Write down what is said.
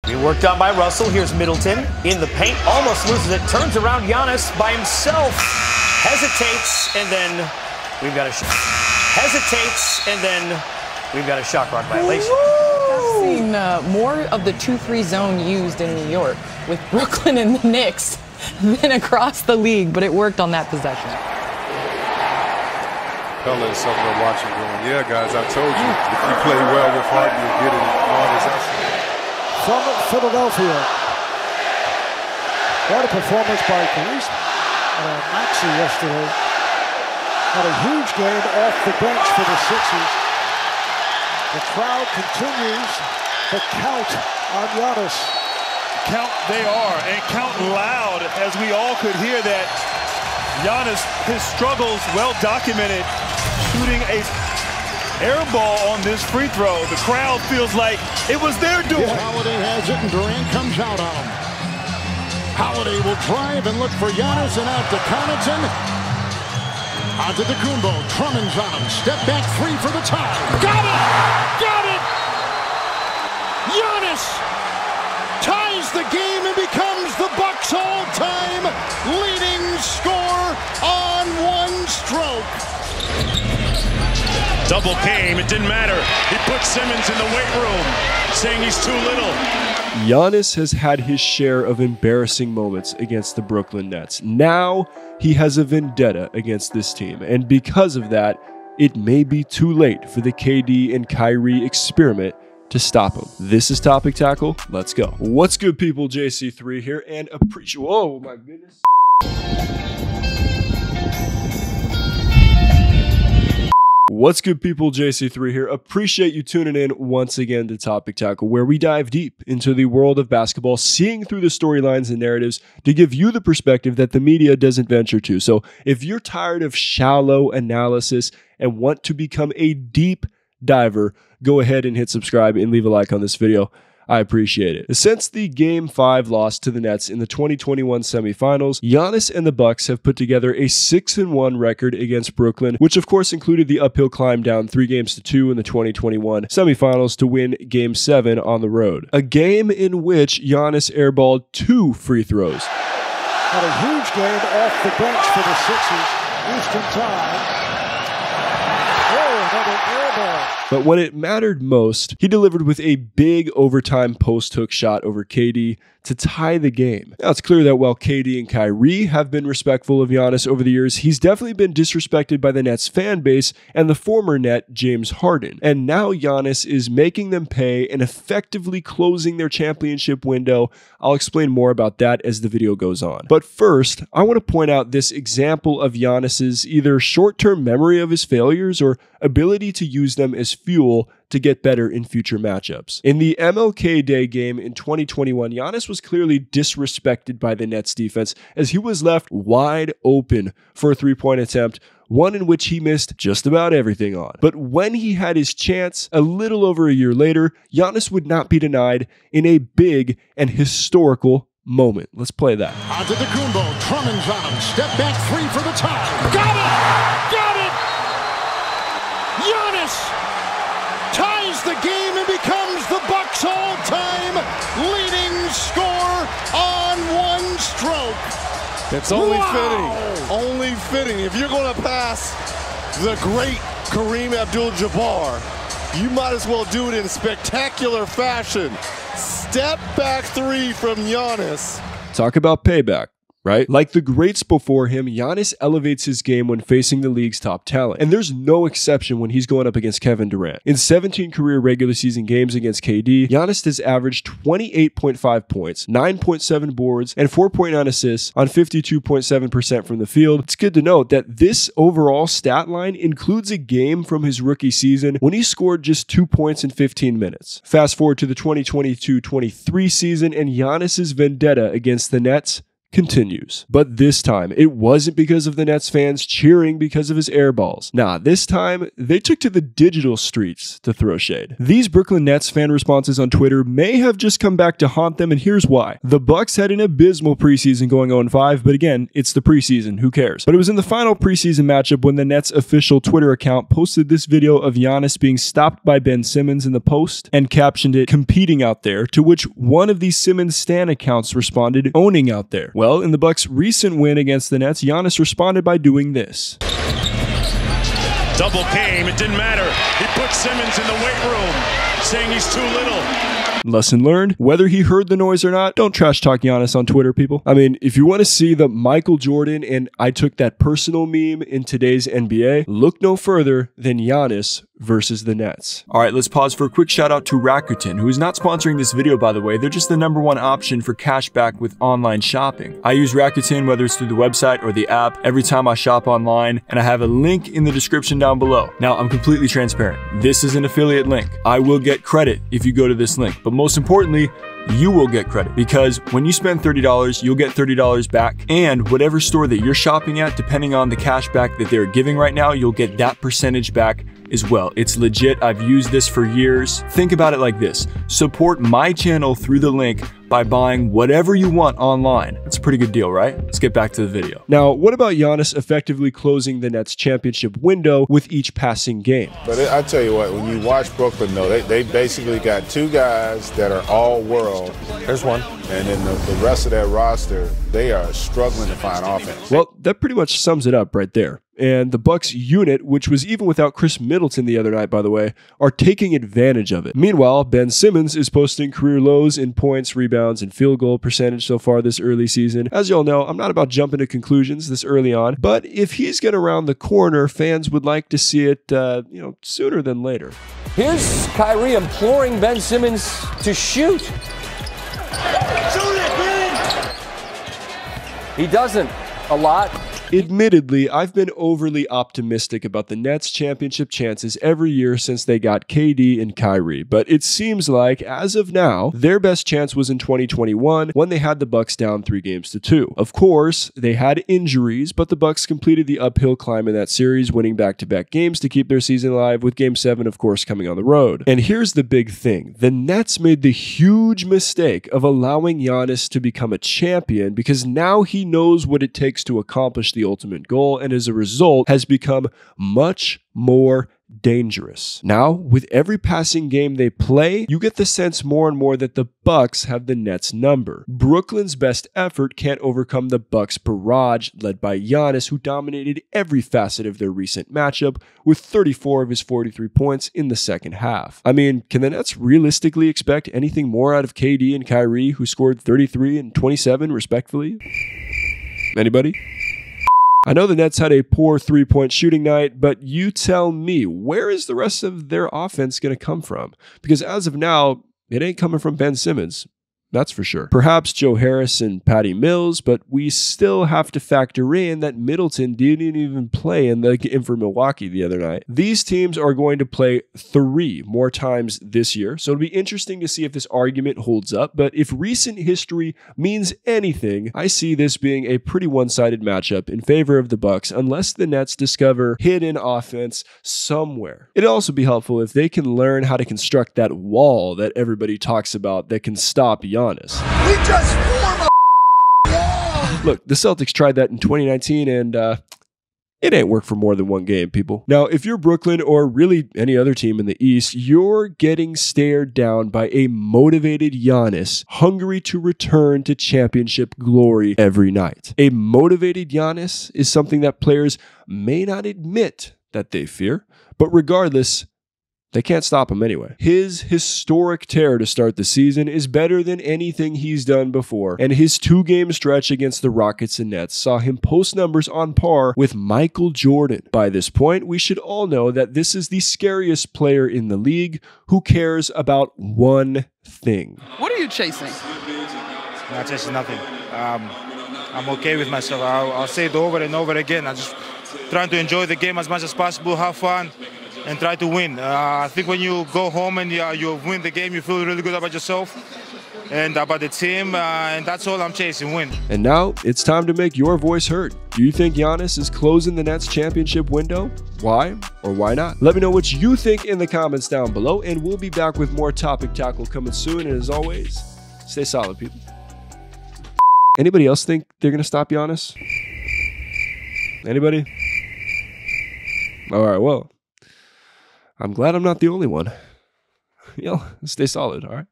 Being worked on by Russell. Here's Middleton in the paint. Almost loses it. Turns around Giannis by himself. Hesitates, and then we've got a shot. Hesitates, and then we've got a shot clock violation. I've seen more of the 2-3 zone used in New York with Brooklyn and the Knicks than across the league, but it worked on that possession. Pella is something to watch him going, yeah, guys, I told you, if you play well with heart, you'll get it in all his essence. From Philadelphia. What a performance by Carson and Maxey yesterday. Had a huge game off the bench for the Sixers. The crowd continues to count on Giannis. Count they are, and count loud, as we all could hear that. Giannis, his struggles well documented, shooting a air ball on this free throw. The crowd feels like it was their doing. Yeah, Holiday has it, and Durant comes out on him. Holiday will drive and look for Giannis, and out to Connaughton. Onto the Kumbo. Drummond's on him. Step back three for the tie. Got it! Got it! Giannis ties the game and becomes the Bucks all-time leading scorer on one stroke. Double came. It didn't matter. He put Simmons in the weight room, saying he's too little. Giannis has had his share of embarrassing moments against the Brooklyn Nets. Now he has a vendetta against this team, and because of that, it may be too late for the KD and Kyrie experiment to stop him. This is Topic Tackle. Let's go. What's good, people? JC3 here, and appreciate. Oh my goodness. What's good, people? JC3 here. Appreciate you tuning in once again to Topic Tackle, where we dive deep into the world of basketball, seeing through the storylines and narratives to give you the perspective that the media doesn't venture to. So if you're tired of shallow analysis and want to become a deep diver, go ahead and hit subscribe and leave a like on this video. I appreciate it. Since the Game 5 loss to the Nets in the 2021 semifinals, Giannis and the Bucks have put together a 6-1 record against Brooklyn, which of course included the uphill climb down 3-2 in the 2021 semifinals to win Game 7 on the road. A game in which Giannis airballed 2 free throws. Had a huge game off the bench for the Sixers. Eastern time. But when it mattered most, he delivered with a big overtime post-hook shot over KD to tie the game. Now, it's clear that while KD and Kyrie have been respectful of Giannis over the years, he's definitely been disrespected by the Nets fan base and the former Net, James Harden. And now Giannis is making them pay and effectively closing their championship window. I'll explain more about that as the video goes on. But first, I want to point out this example of Giannis's either short-term memory of his failures or ability to use them as fuel to get better in future matchups. In the MLK Day game in 2021, Giannis was clearly disrespected by the Nets defense as he was left wide open for a three-point attempt, one in which he missed just about everything on. But when he had his chance, a little over a year later, Giannis would not be denied in a big and historical moment. Let's play that. Onto the Kumbo. Drummond's on him. Step back three for the tie. Got it! Got it! Giannis ties the game and becomes the Bucks all-time leading scorer on one stroke. It's only fitting. If you're going to pass the great Kareem Abdul-Jabbar, you might as well do it in spectacular fashion. Step back three from Giannis. Talk about payback. Right? Like the greats before him, Giannis elevates his game when facing the league's top talent. And there's no exception when he's going up against Kevin Durant. In 17 career regular season games against KD, Giannis has averaged 28.5 points, 9.7 boards, and 4.9 assists on 52.7% from the field. It's good to note that this overall stat line includes a game from his rookie season when he scored just 2 points in 15 minutes. Fast forward to the 2022-23 season, and Giannis's vendetta against the Nets continues. But this time, it wasn't because of the Nets fans cheering because of his air balls. Nah, this time, they took to the digital streets to throw shade. These Brooklyn Nets fan responses on Twitter may have just come back to haunt them, and here's why. The Bucks had an abysmal preseason going 0-5, but again, it's the preseason, who cares? But it was in the final preseason matchup when the Nets official Twitter account posted this video of Giannis being stopped by Ben Simmons in the post and captioned it, "competing out there," to which one of these Simmons stan accounts responded, "owning out there." Well, in the Bucks' recent win against the Nets, Giannis responded by doing this. Double came, it didn't matter. He put Simmons in the weight room, saying he's too little. Lesson learned, whether he heard the noise or not, don't trash talk Giannis on Twitter, people. I mean, if you want to see the Michael Jordan and I took that personal meme in today's NBA, look no further than Giannis versus the Nets. All right, let's pause for a quick shout out to Rakuten, who is not sponsoring this video, by the way. They're just the #1 option for cashback with online shopping. I use Rakuten, whether it's through the website or the app, every time I shop online, and I have a link in the description down below. Now, I'm completely transparent. This is an affiliate link. I will get credit if you go to this link, but most importantly, you will get credit, because when you spend $30, you'll get $30 back, and whatever store that you're shopping at, depending on the cashback that they're giving right now, you'll get that percentage back as well. It's legit. I've used this for years. Think about it like this. Support my channel through the link by buying whatever you want online. That's a pretty good deal, right? Let's get back to the video. Now, what about Giannis effectively closing the Nets championship window with each passing game? But I tell you what, when you watch Brooklyn, though, they basically got two guys that are all world. There's one. And then the rest of that roster, they are struggling to find offense. Well, that pretty much sums it up right there. And the Bucks unit, which was even without Chris Middleton the other night, by the way, are taking advantage of it. Meanwhile, Ben Simmons is posting career lows in points, rebounds, and field goal percentage so far this early season. As y'all know, I'm not about jumping to conclusions this early on, but if he's going to round the corner, fans would like to see it, sooner than later. Here's Kyrie imploring Ben Simmons to shoot. Shoot it, Ben! He doesn't a lot. Admittedly, I've been overly optimistic about the Nets' championship chances every year since they got KD and Kyrie, but it seems like, as of now, their best chance was in 2021 when they had the Bucks down 3-2. Of course, they had injuries, but the Bucks completed the uphill climb in that series, winning back-to-back games to keep their season alive, with Game 7, of course, coming on the road. And here's the big thing. The Nets made the huge mistake of allowing Giannis to become a champion, because now he knows what it takes to accomplish the ultimate goal, and as a result has become much more dangerous. Now, with every passing game they play, you get the sense more and more that the Bucks have the Nets number. Brooklyn's best effort can't overcome the Bucks' barrage led by Giannis, who dominated every facet of their recent matchup with 34 of his 43 points in the second half. I mean, can the Nets realistically expect anything more out of KD and Kyrie, who scored 33 and 27 respectively? Anybody? I know the Nets had a poor three-point shooting night, but you tell me, where is the rest of their offense going to come from? Because as of now, it ain't coming from Ben Simmons. That's for sure. Perhaps Joe Harris and Patty Mills, but we still have to factor in that Middleton didn't even play in the game for Milwaukee the other night. These teams are going to play 3 more times this year, so it'll be interesting to see if this argument holds up, but if recent history means anything, I see this being a pretty one-sided matchup in favor of the Bucks unless the Nets discover hidden offense somewhere. It'd also be helpful if they can learn how to construct that wall that everybody talks about that can stop Giannis. We just form a wall. Look, the Celtics tried that in 2019 and it ain't worked for more than one game, people. Now, if you're Brooklyn or really any other team in the East, you're getting stared down by a motivated Giannis, hungry to return to championship glory every night. A motivated Giannis is something that players may not admit that they fear, but regardless, they can't stop him anyway. His historic tear to start the season is better than anything he's done before, and his 2-game stretch against the Rockets and Nets saw him post numbers on par with Michael Jordan. By this point, we should all know that this is the scariest player in the league who cares about one thing. What are you chasing? Not chasing nothing. I'm okay with myself. I'll say it over and over again. I'm just trying to enjoy the game as much as possible, have fun, and try to win. I think when you go home and you win the game, you feel really good about yourself. and about the team, and that's all I'm chasing, win. And now it's time to make your voice heard. Do you think Giannis is closing the Nets championship window? Why or why not? Let me know what you think in the comments down below, and we'll be back with more Topic Tackle coming soon. And as always, stay solid, people. Anybody else think they're going to stop Giannis? Anybody? All right, well, I'm glad I'm not the only one. Yo, stay solid, all right?